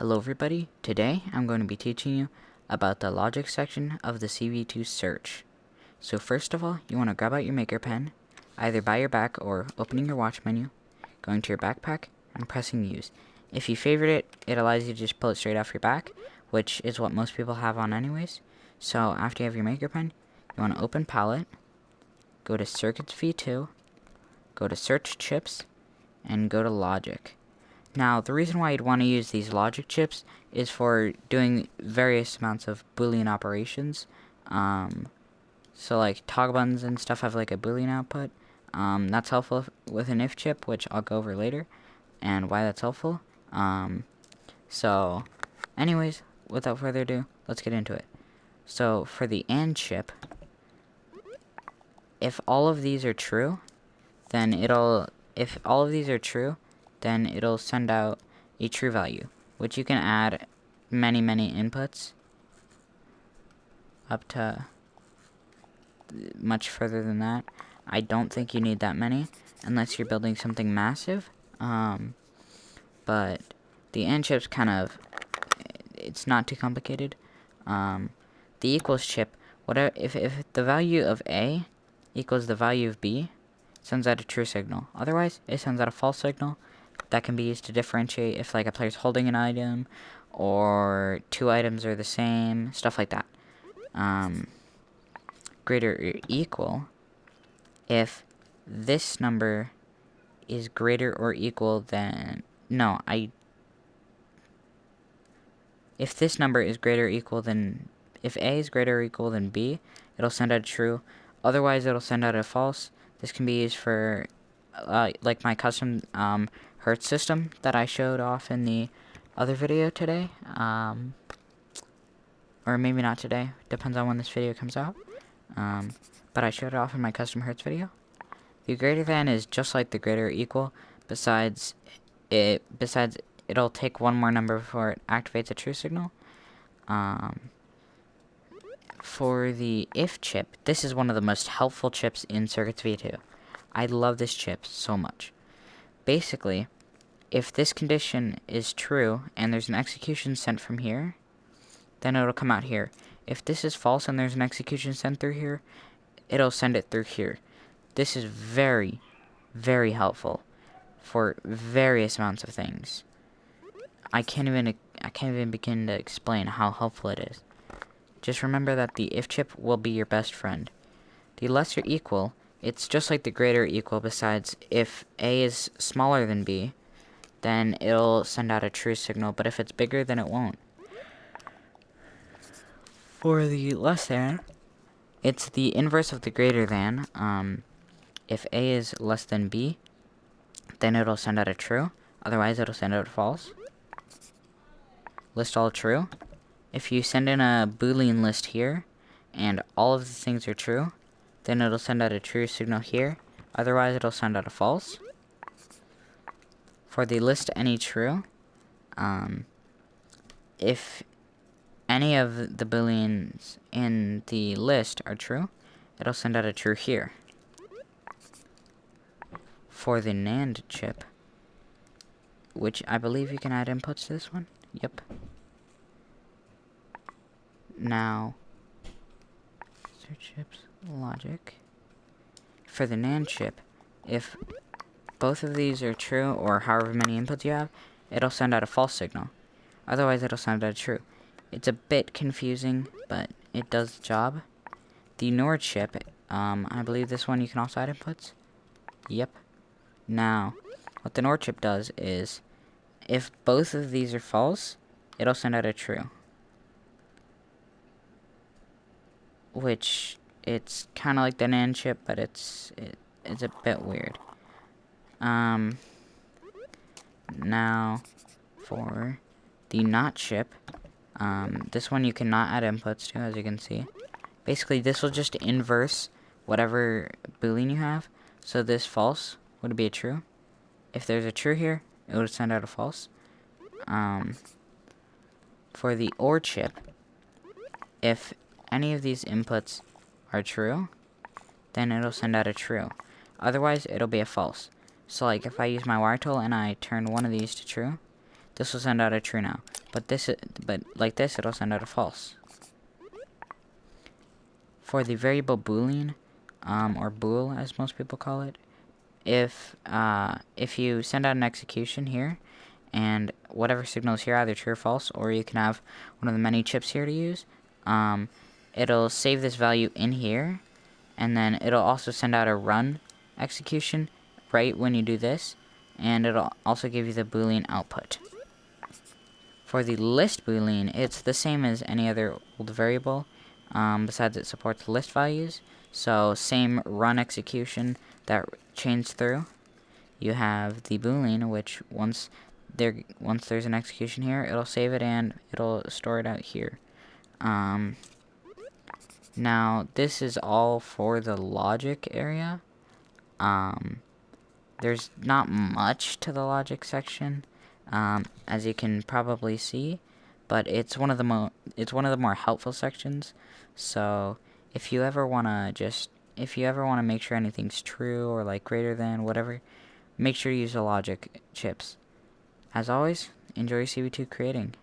Hello everybody, today I'm going to be teaching you about the logic section of the CV2 search. So first of all, you want to grab out your maker pen, either by your back or opening your watch menu, going to your backpack, and pressing use. If you favorite it, it allows you to just pull it straight off your back, which is what most people have on anyways. So after you have your maker pen, you want to open palette, go to circuits V2, go to search chips, and go to logic. Now, the reason why you'd want to use these logic chips is for doing various amounts of Boolean operations. So like toggle buttons and stuff have like a Boolean output. That's helpful with an if chip, which I'll go over later, and why that's helpful. So, anyways, without further ado, let's get into it. So, for the AND chip, if all of these are true, then it'll send out a true value, which you can add many inputs up to much further than that. I don't think you need that many unless you're building something massive. But the AND chip's it's not too complicated. The equals chip, whatever, if the value of A equals the value of B, it sends out a true signal. Otherwise, it sends out a false signal that can be used to differentiate if like a player's holding an item or two items are the same, stuff like that. Greater or equal, if this number is greater or equal than if this number is greater or equal than, if A is greater or equal than B, it'll send out true. Otherwise, it'll send out a false. This can be used for like my custom Hertz system that I showed off in the other video today, or maybe not today, depends on when this video comes out, but I showed it off in my custom Hertz video. The greater than is just like the greater or equal, besides it'll take one more number before it activates a true signal. For the if chip, this is one of the most helpful chips in Circuits V2. I love this chip so much. Basically, if this condition is true and there's an execution sent from here, then it'll come out here. If this is false and there's an execution sent through here, it'll send it through here. This is very helpful for various amounts of things. I can't even begin to explain how helpful it is. Just remember that the if chip will be your best friend. The less or equal, it's just like the greater or equal, besides if A is smaller than B, then it'll send out a true signal, but if it's bigger, then it won't. For the less than, it's the inverse of the greater than. If A is less than B, then it'll send out a true, otherwise it'll send out a false. List all true. If you send in a Boolean list here, and all of the things are true, then it'll send out a true signal here, otherwise it'll send out a false. For the list any true, if any of the Booleans in the list are true, it'll send out a true here. For the NAND chip, which I believe you can add inputs to this one, yep. Now, search chips, logic. For the NAND chip, if both of these are true, or however many inputs you have, it'll send out a false signal. Otherwise, it'll send out a true. It's a bit confusing, but it does the job. The NOR chip, I believe this one you can also add inputs. Yep. Now, what the NOR chip does is, if both of these are false, it'll send out a true. Which, it's kind of like the NAND chip, but it's a bit weird. Now, for the NOT chip, this one you cannot add inputs to, as you can see. Basically, this will just inverse whatever Boolean you have. So this false would be a true. If there's a true here, it would send out a false. For the OR chip, if any of these inputs are true, then it'll send out a true. Otherwise, it'll be a false. So like if I use my wire tool and I turn one of these to true, this will send out a true now. But like this, it'll send out a false. For the variable Boolean, or bool as most people call it, if you send out an execution here, and whatever signal is here, either true or false, or you can have one of the many chips here to use, it'll save this value in here, and then it'll also send out a run execution right when you do this, and it'll also give you the Boolean output. For the list Boolean, it's the same as any other old variable, besides it supports list values, so same run execution that chains through. You have the Boolean, which once there's an execution here, it'll save it and it'll store it out here. Now, this is all for the logic area. There's not much to the logic section, as you can probably see, but it's one of the more helpful sections. So if you ever wanna make sure anything's true or like greater than whatever, make sure to use the logic chips. As always, enjoy CV2 creating.